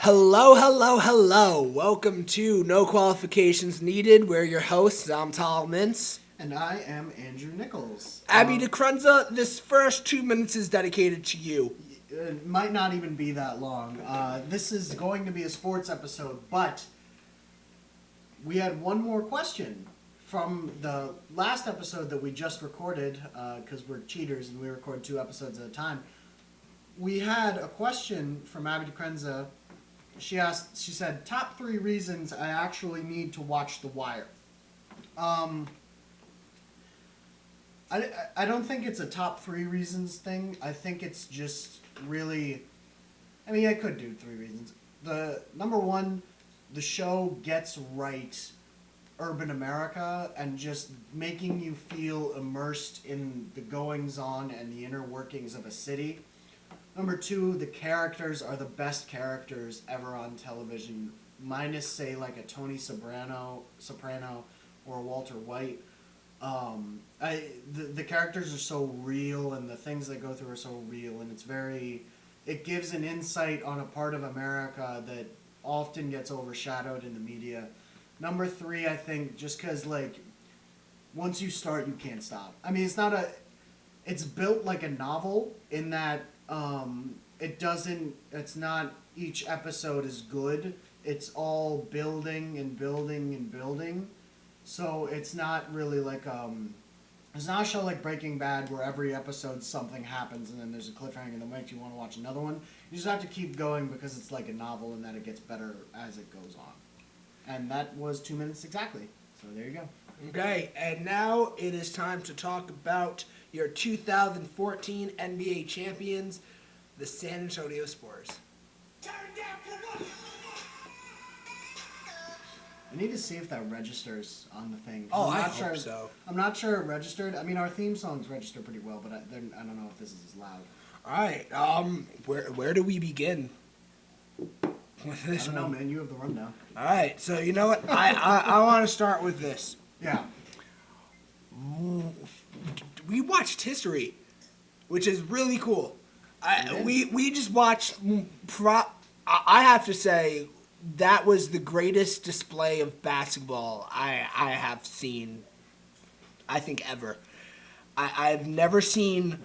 Hello, hello, hello. Welcome to No Qualifications Needed. We're your hosts. I'm Tal Mintz. And I am Andrew Nichols. Abby DeCrunza, this first 2 minutes is dedicated to you. It might not even be that long. This is going to be a sports episode, but we had one more question from the last episode that we just recorded, because we're cheaters and we record 2 episodes at a time. We had a question from Abby DeCrunza. She said, top 3 reasons I actually need to watch The Wire. I don't think it's a top 3 reasons thing. I think it's just really, I could do 3 reasons. The number 1, the show gets right urban America and just making you feel immersed in the goings on and the inner workings of a city. Number 2, the characters are the best characters ever on television, minus, say, like a Tony Soprano or a Walter White. The characters are so real, and the things they go through are so real, and it gives an insight on a part of America that often gets overshadowed in the media. Number 3, I think, just because, once you start, you can't stop. It's built like a novel in that, it's not, each episode is good. It's all building and building and building. So it's not really it's not a show like Breaking Bad where every episode something happens and then there's a cliffhanger that makes you want to watch another one. You just have to keep going because it's like a novel and that it gets better as it goes on. And that was 2 minutes exactly. So there you go. Okay, and now it is time to talk about your 2014 NBA champions, the San Antonio Spurs. I need to see if that registers on the thing. I hope so. I'm not sure it registered. Our theme songs register pretty well, but I don't know if this is as loud. All right. Where do we begin with this I don't know, man. You have the rundown. All right. So you know what? I want to start with this. Yeah. We watched history, which is really cool. We just watched. I have to say, that was the greatest display of basketball I have seen, I think, ever. I've never seen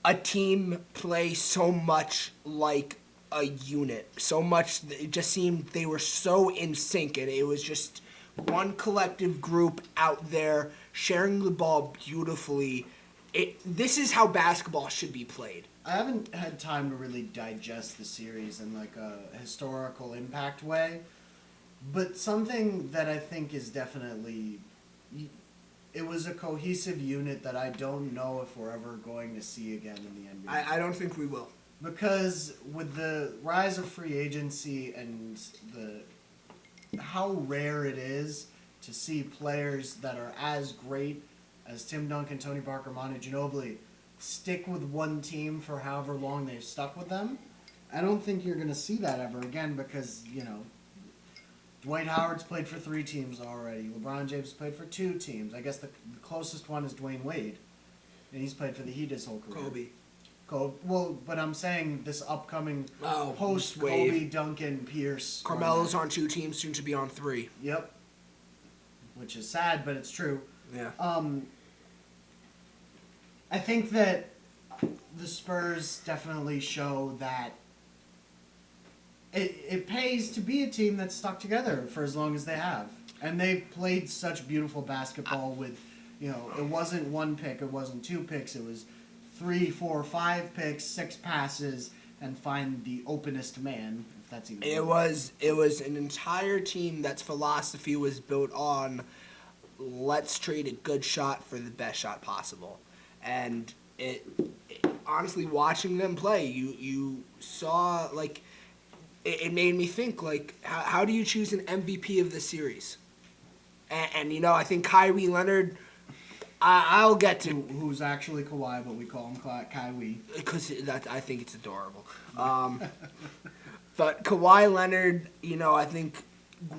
a team play so much like a unit. So much, it just seemed they were so in sync, and it was just one collective group out there sharing the ball beautifully. This is how basketball should be played. I haven't had time to really digest the series in a historical impact way, but something that I think is definitely, it was a cohesive unit that I don't know if we're ever going to see again in the NBA. I don't think we will. Because with the rise of free agency and how rare it is to see players that are as great as Tim Duncan, Tony Parker, Manu Ginobili stick with one team for however long they've stuck with them. I don't think you're going to see that ever again because, Dwight Howard's played for 3 teams already. LeBron James played for 2 teams. I guess the closest one is Dwayne Wade, and he's played for the Heat his whole career. Kobe. Well, but I'm saying this upcoming post-Kobe, Duncan, Pierce. Carmelo's on 2 teams, soon to be on 3. Yep. Which is sad, but it's true. Yeah. I think that the Spurs definitely show that it pays to be a team that's stuck together for as long as they have. And they've played such beautiful basketball with, it wasn't 1 pick, it wasn't 2 picks, it was 3, 4, 5 picks, 6 passes, and find the openest man, if that's even It was an entire team that's philosophy was built on, let's trade a good shot for the best shot possible. And it honestly, watching them play, you saw, it made me think, how do you choose an MVP of the series? And I think Kyrie Leonard, I'll get to... Who's actually Kawhi, but we call him Kyrie. Because I think it's adorable. But Kawhi Leonard, I think,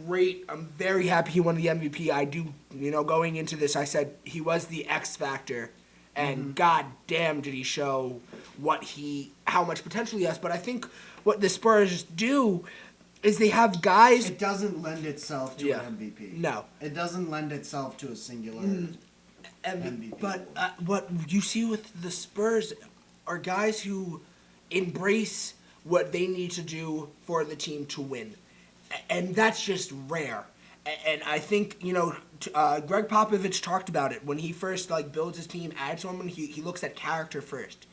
great. I'm very happy he won the MVP. I do, going into this, I said he was the X factor. And god damn did he show how much potential he has. But I think what the Spurs do, is they have guys. It doesn't lend itself to an MVP. No. It doesn't lend itself to a singular MVP. But what you see with the Spurs are guys who embrace what they need to do for the team to win. And that's just rare. And I think, Greg Popovich talked about it. When he first builds his team, adds someone, he looks at character first.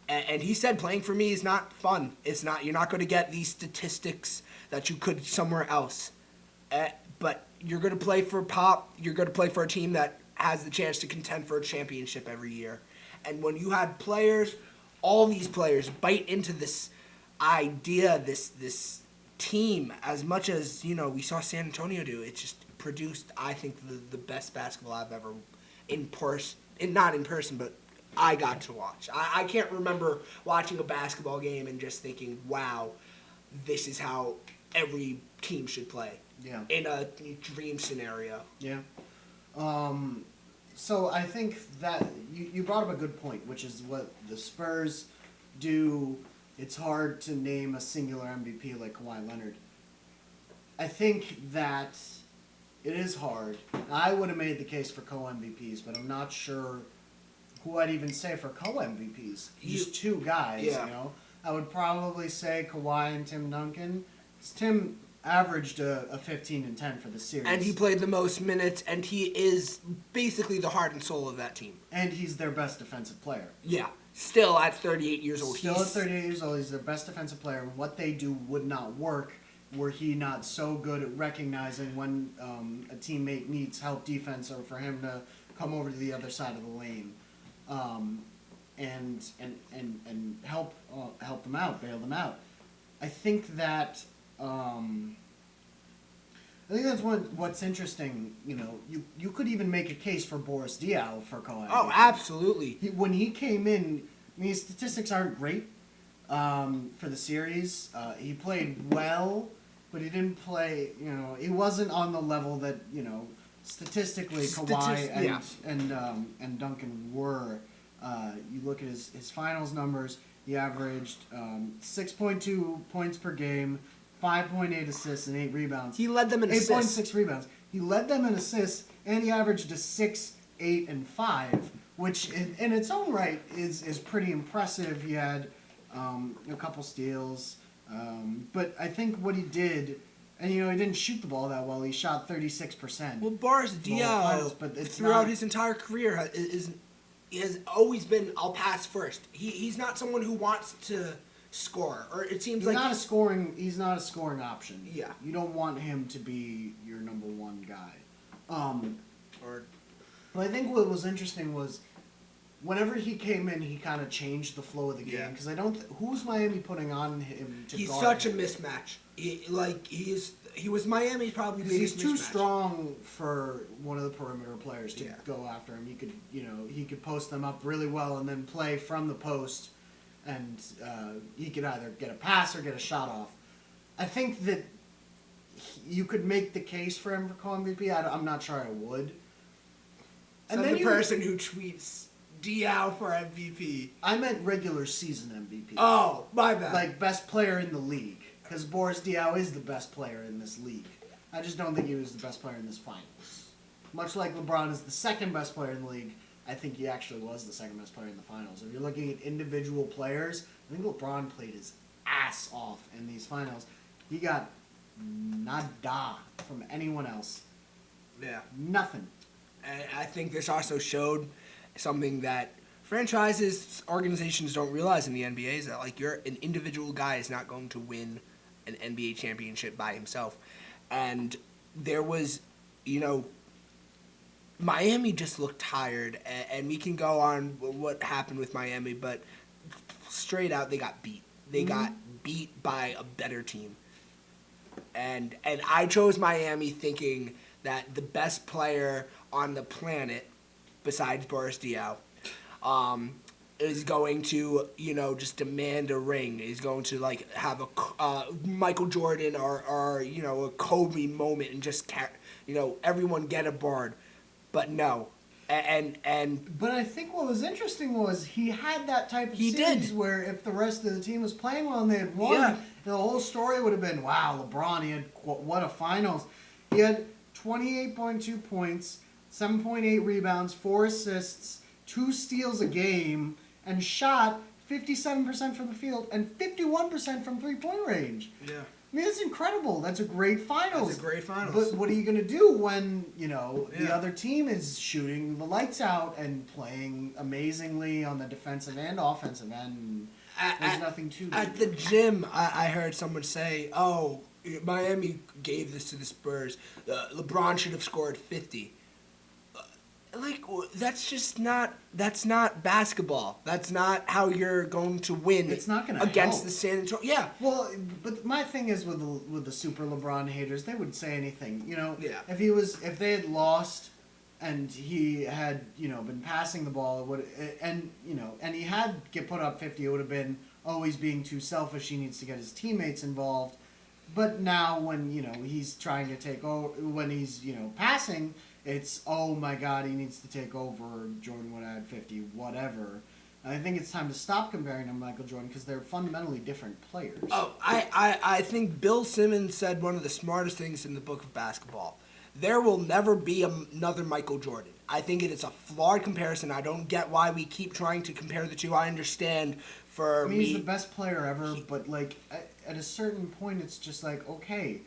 And he said playing for me is not fun. It's not. You're not going to get these statistics that you could somewhere else. But you're going to play for Pop. You're going to play for a team that has the chance to contend for a championship every year. And when you have players, all these players bite into this idea, this team, as much as we saw San Antonio do, it just produced, I think, the best basketball I've ever not in person, but I got to watch. I can't remember watching a basketball game and just thinking, wow, this is how every team should play. Yeah. In a dream scenario. Yeah. So I think that you brought up a good point, which is what the Spurs do. It's hard to name a singular MVP like Kawhi Leonard. I think that it is hard. I would have made the case for co-MVPs, but I'm not sure who I'd even say for co-MVPs. Just two guys, Yeah. I would probably say Kawhi and Tim Duncan. 'Cause Tim averaged a 15 and 10 for the series. And he played the most minutes, and he is basically the heart and soul of that team. And he's their best defensive player. Yeah. Still at 38 years old. Still at 38 years old, he's their best defensive player. And what they do would not work were he not so good at recognizing when a teammate needs help defense or for him to come over to the other side of the lane and help them out, bail them out. I think that that's what's interesting. You could even make a case for Boris Diaw for Kawhi. Oh, absolutely. When he came in, his statistics aren't great for the series. He played well, but he didn't play. He wasn't on the level that statistically Kawhi and Duncan were. You look at his finals numbers. He averaged 6.2 points per game, 5.8 assists, and 8 rebounds. He led them in assists. 8.6 rebounds. He led them in assists, and he averaged a 6, 8, and 5, which in its own right is pretty impressive. He had a couple steals, but I think what he did, and he didn't shoot the ball that well. He shot 36%. Well, Boris Diaw, throughout his entire career, has always been, I'll pass first. He's not someone who wants to score, or it seems he's not a scoring option. Yeah. You don't want him to be your number one guy. But I think what was interesting was whenever he came in, he kind of changed the flow of the game. Because who's Miami putting on him to He's guard such him? a mismatch. He was Miami's probably biggest He's too mismatch. strong for one of the perimeter players to go after him. He could post them up really well and then play from the post, and he could either get a pass or get a shot off. I think that you could make the case for him for co-MVP. I'm not sure I would. And then the person who tweets Diaw for MVP. I meant regular season MVP. Oh, my bad. Like best player in the league. Because Boris Diaw is the best player in this league. I just don't think he was the best player in this finals. Much like LeBron is the second best player in the league, I think he actually was the second best player in the finals. If you're looking at individual players, I think LeBron played his ass off in these finals. He got nada from anyone else. Yeah. Nothing. And I think this also showed something that franchises, organizations don't realize in the NBA is that an individual guy is not going to win an NBA championship by himself. And there was, Miami just looked tired, and we can go on what happened with Miami, but straight out they got beat. They got beat by a better team. And I chose Miami thinking that the best player on the planet, besides Boris Diaw, is going to, just demand a ring. Is going to have a Michael Jordan or a Kobe moment and just everyone get a board, but no, but I think what was interesting was he had that type of series where if the rest of the team was playing well and they had won, The whole story would have been, wow, LeBron, he had what a finals. He had 28.2 points, 7.8 rebounds, 4 assists, 2 steals a game, and shot 57% from the field and 51% from three-point range. Yeah. I mean, that's incredible. That's a great finals. That's a great finals. But what are you going to do when, the Yeah. other team is shooting the lights out and playing amazingly on the defensive and offensive end? There's nothing to do. At the gym, I heard someone say, "Oh, Miami gave this to the Spurs. LeBron should have scored 50." That's not basketball. That's not how you're going to win. It's not going to against help. the San Antonio. Yeah. Well, but my thing is with the super LeBron haters, they would say anything. Yeah. If they had lost and he had been passing the ball, and he had get put up 50, it would have been, oh, he's being too selfish. He needs to get his teammates involved. But now when he's trying to take over, when he's passing, it's, oh my God, he needs to take over. Jordan would add 50, whatever. I think it's time to stop comparing him to Michael Jordan because they're fundamentally different players. Oh, I think Bill Simmons said one of the smartest things in the book of basketball. There will never be another Michael Jordan. I think it is a flawed comparison. I don't get why we keep trying to compare the two. I understand for me. He's the best player ever, but at a certain point, it's just like, okay,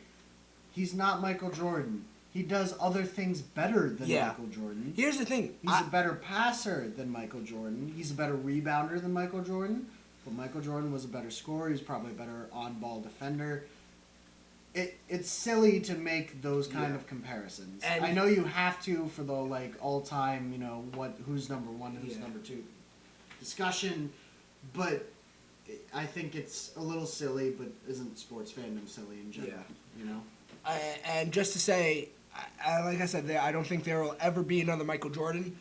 he's not Michael Jordan. He does other things better than Michael Jordan. Here's the thing. He's a better passer than Michael Jordan. He's a better rebounder than Michael Jordan. But Michael Jordan was a better scorer. He's probably a better on-ball defender. It's silly to make those kind of comparisons. And I know you have to for the all-time, who's number one, who's number two discussion. But I think it's a little silly, but isn't sports fandom silly in general? Yeah. And just to say, like I said, I don't think there will ever be another Michael Jordan.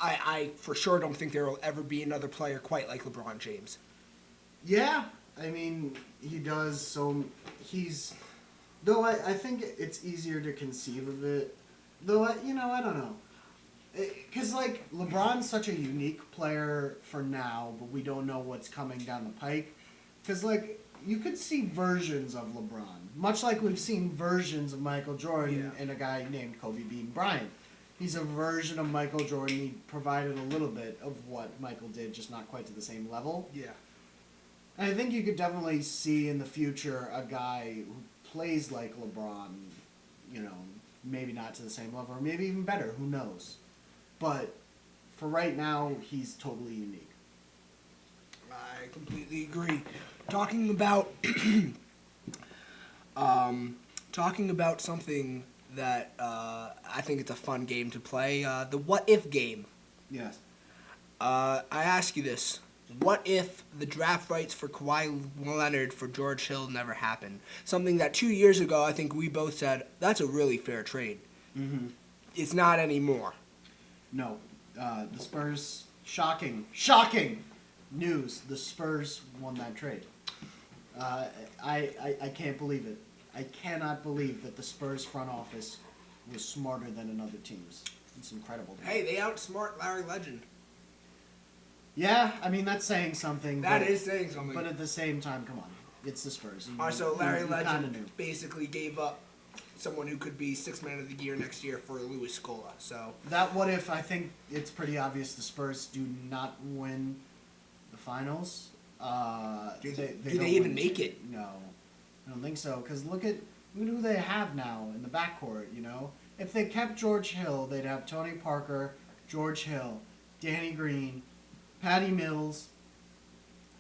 I for sure don't think there will ever be another player quite like LeBron James. Yeah, I mean, he does. So though I think it's easier to conceive of it. Though I don't know, because LeBron's such a unique player for now, but we don't know what's coming down the pike. Because you could see versions of LeBron, much like we've seen versions of Michael Jordan in a guy named Kobe Bean Bryant. He's a version of Michael Jordan. He provided a little bit of what Michael did, just not quite to the same level. Yeah. And I think you could definitely see in the future a guy who plays like LeBron, maybe not to the same level, or maybe even better, who knows. But for right now, he's totally unique. I completely agree. Talking about something that I think it's a fun game to play, the what if game. Yes. I ask you this. What if the draft rights for Kawhi Leonard for George Hill never happened? Something that 2 years ago I think we both said, that's a really fair trade. Mm-hmm. It's not anymore. No. The Spurs, shocking news. The Spurs won that trade. I can't believe it. I cannot believe that the Spurs front office was smarter than another team's. It's incredible. Hey, they outsmart Larry Legend. Yeah, I mean, that's saying something. That is saying something. But at the same time, come on. It's the Spurs. So Larry Legend basically gave up someone who could be Sixth Man of the Year next year for Louis Scola. So that what if, I think it's pretty obvious the Spurs do not win the finals. Do they even make it? No, I don't think so. Because look at who they have now in the backcourt. If they kept George Hill, they'd have Tony Parker, George Hill, Danny Green, Patty Mills,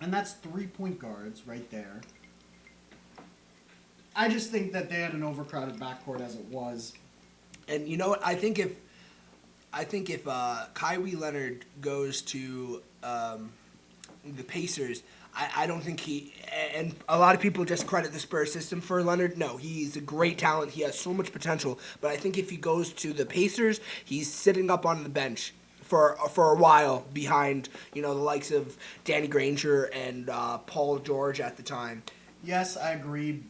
and that's 3 point guards right there. I just think that they had an overcrowded backcourt as it was. And you know what? I think if Kawhi Leonard goes to the Pacers, I don't think and a lot of people just credit the Spurs system for Leonard. No, he's a great talent. He has so much potential. But I think if he goes to the Pacers, he's sitting up on the bench for a while behind, the likes of Danny Granger and Paul George at the time. Yes, I agree.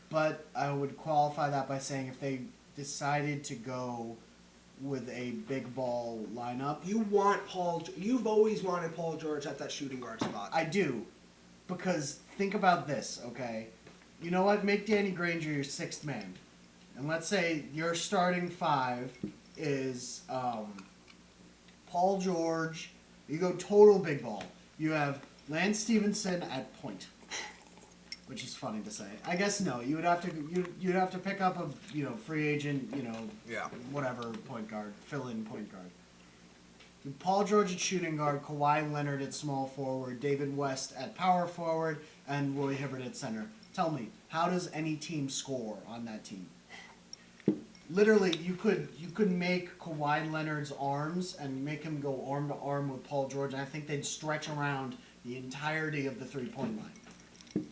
But I would qualify that by saying if they decided to go with a big ball lineup. You've always wanted Paul George at that shooting guard spot. I do. Because think about this, okay? You know what? Make Danny Granger your sixth man. And let's say your starting five is Paul George. You go total big ball. You have Lance Stevenson at point, which is funny to say. I guess no. You would have to you'd have to pick up a free agent whatever point guard, fill-in point guard. Paul George at shooting guard, Kawhi Leonard at small forward, David West at power forward, and Roy Hibbert at center. Tell me, how does any team score on that team? Literally, you could make Kawhi Leonard's arms and make him go arm to arm with Paul George, and I think they'd stretch around the entirety of the three-point line.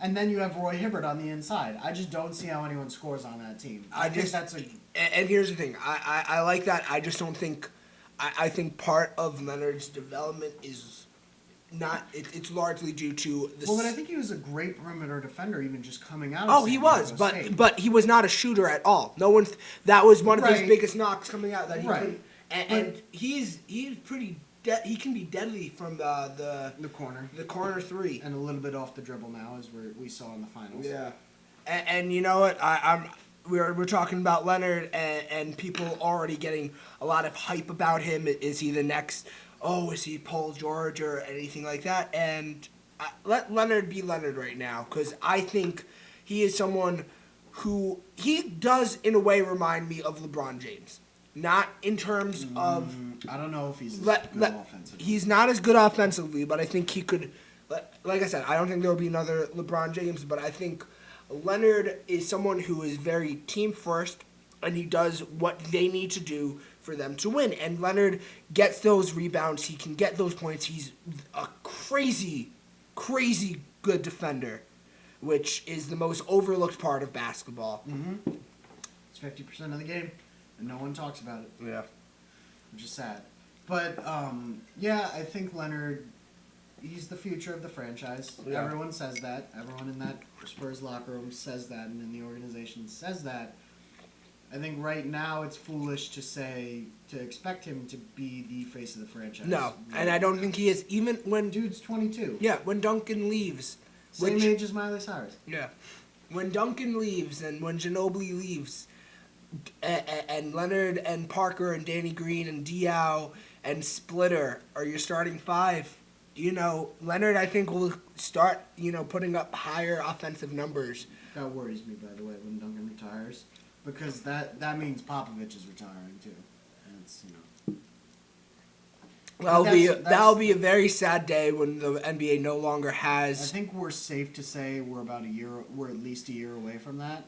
And then you have Roy Hibbert on the inside. I just don't see how anyone scores on that team. And here's the thing. I like that. I just don't think. I think part of Leonard's development is not. It's largely due to the. Well, but I think he was a great perimeter defender, even just coming out. Oh, he was, but he was not a shooter at all. No one. That was one of his biggest knocks coming out. That he couldn't. And he's pretty. He can be deadly from the corner three, and a little bit off the dribble now, as we saw in the finals. Yeah, and you know what? We're talking about Leonard, and people already getting a lot of hype about him. Is he the next? Oh, is he Paul George or anything like that? And let Leonard be Leonard right now, because I think he is someone who he does in a way remind me of LeBron James. Not in terms of. I don't know if he's good offensively. He's not as good offensively, but I think he could. Like I said, I don't think there will be another LeBron James, but I think Leonard is someone who is very team first, and he does what they need to do for them to win. And Leonard gets those rebounds. He can get those points. He's a crazy, crazy good defender, which is the most overlooked part of basketball. Mm-hmm. It's 50% of the game. And no one talks about it. Yeah. Which is sad. But, I think Leonard, he's the future of the franchise. Yeah. Everyone says that. Everyone in that Spurs locker room says that, and in the organization says that. I think right now it's foolish to expect him to be the face of the franchise. No, and I don't think he is, even when... Dude's 22. Yeah, when Duncan leaves. Same age as Miley Cyrus. Yeah. When Duncan leaves and when Ginobili leaves... And Leonard and Parker and Danny Green and Diaw and Splitter are your starting five. Leonard, I think, will start, putting up higher offensive numbers. That worries me, by the way, when Duncan retires. Because that means Popovich is retiring, too. And it's, That'll be a very sad day when the NBA no longer has... I think we're safe to say we're at least a year away from that.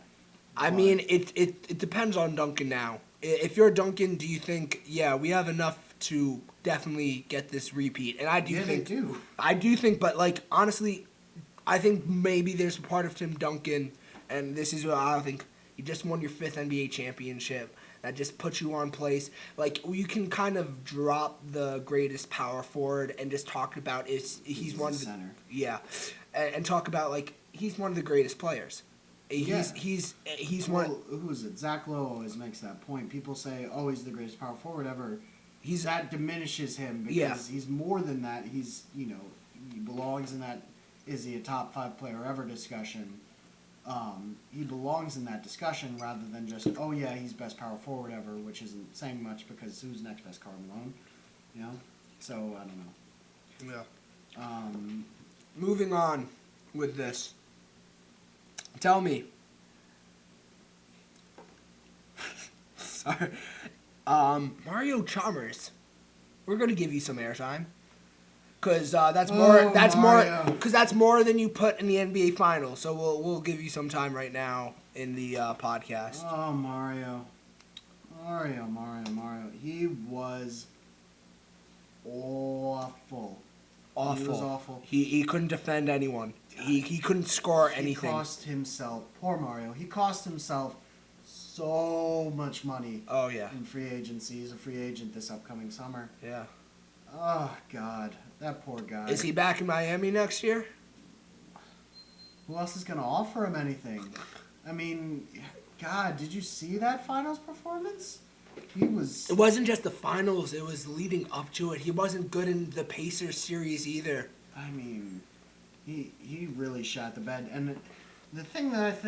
I mean, it depends on Duncan now. If you're Duncan, do you think, we have enough to definitely get this repeat? And I do think... they do. I do think, but, honestly, I think maybe there's a part of Tim Duncan, and this is what I think, you just won your 5th NBA championship. That just puts you on place. You can kind of drop the greatest power forward and just talk about he's one of the... center. Yeah. And talk about, he's one of the greatest players. He's one. Who is it? Zach Lowe always makes that point. People say, "Oh, he's the greatest power forward ever." That diminishes him because he's more than that. He's he belongs in that. Is he a top 5 player ever discussion? He belongs in that discussion rather than just, oh yeah, he's best power forward ever, which isn't saying much because who's next best? Karl Malone, So I don't know. Yeah. Moving on with this. Tell me. Sorry. Mario Chalmers. We're gonna give you some airtime. Cause that's more than you put in the NBA Finals. So we'll give you some time right now in the podcast. Oh, Mario. He was awful. Awful. He was awful. He couldn't defend anyone. He couldn't score anything. He cost himself, poor Mario, he cost himself so much money. Oh, yeah. In free agency. He's a free agent this upcoming summer. Yeah. Oh, God. That poor guy. Is he back in Miami next year? Who else is going to offer him anything? I mean, God, did you see that finals performance? It wasn't just the finals. It was leading up to it. He wasn't good in the Pacers series either. I mean, He really shot the bed. And the thing that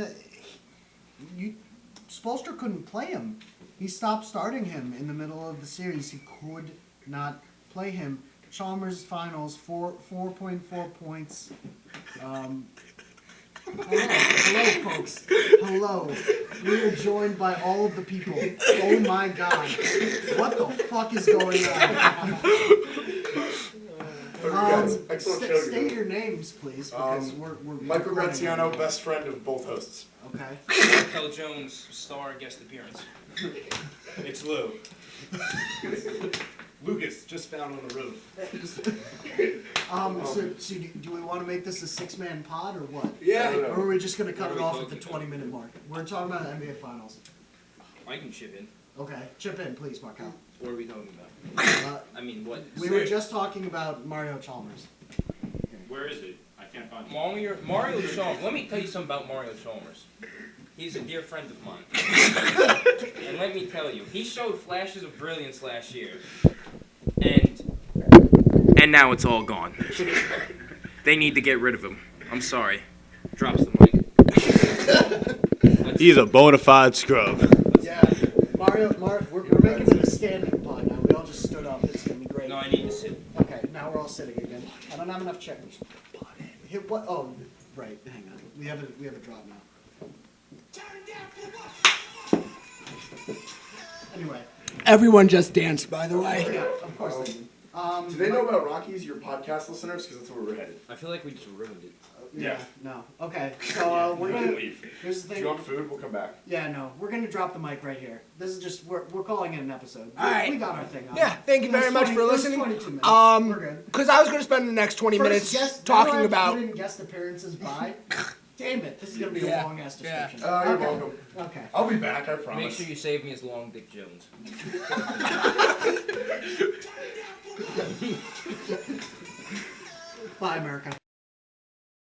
Spoelstra couldn't play him. He stopped starting him in the middle of the series. He could not play him. Chalmers finals 4.4 points. Hello, folks. Hello. We are joined by all of the people. Oh my God. What the fuck is going on? State your names, please, because we're Michael Graziano, best friend of both hosts. Okay. Markell Jones, star guest appearance. It's Lou. Lucas, just found on the road. So do we want to make this a 6-man pod or what? Yeah. Or are we just going to cut it off at the What are we 20-minute mark? We're talking about NBA Finals. I can chip in. Okay, chip in, please, Markell. What are we talking about? I mean, what? We were just talking about Mario Chalmers. Where is it? I can't find it. Mario Chalmers. Let me tell you something about Mario Chalmers. He's a dear friend of mine. And let me tell you, he showed flashes of brilliance last year. And now it's all gone. They need to get rid of him. I'm sorry. Drops the mic. He's a bona fide scrub. Yeah, we're making it a standing pod now. We all just stood up. It's going to be great. No, I need to sit. Okay, now we're all sitting again. I don't have enough checkers. Hit what? Oh, right. Hang on. We have a drop now. Anyway. Everyone just danced, by the way. Yeah, of course they do. Do they know about Rockies, your podcast listeners? Because that's where we're headed. I feel like we just ruined it. Yeah. No. Okay. So we're gonna. Here's the Do thing. you want food? We'll come back. Yeah. No. We're gonna drop the mic right here. This is just we're calling it an episode. All right. We got our thing on. Yeah, thank you very much for listening. 22 minutes. We're good. Because I was going to spend the next 20 minutes talking about. Guest appeaences by. Damn it! This is gonna be a long ass description. You're welcome. Okay. I'll be back, I promise. Make sure you save me as Long Dick Jones. Bye, America.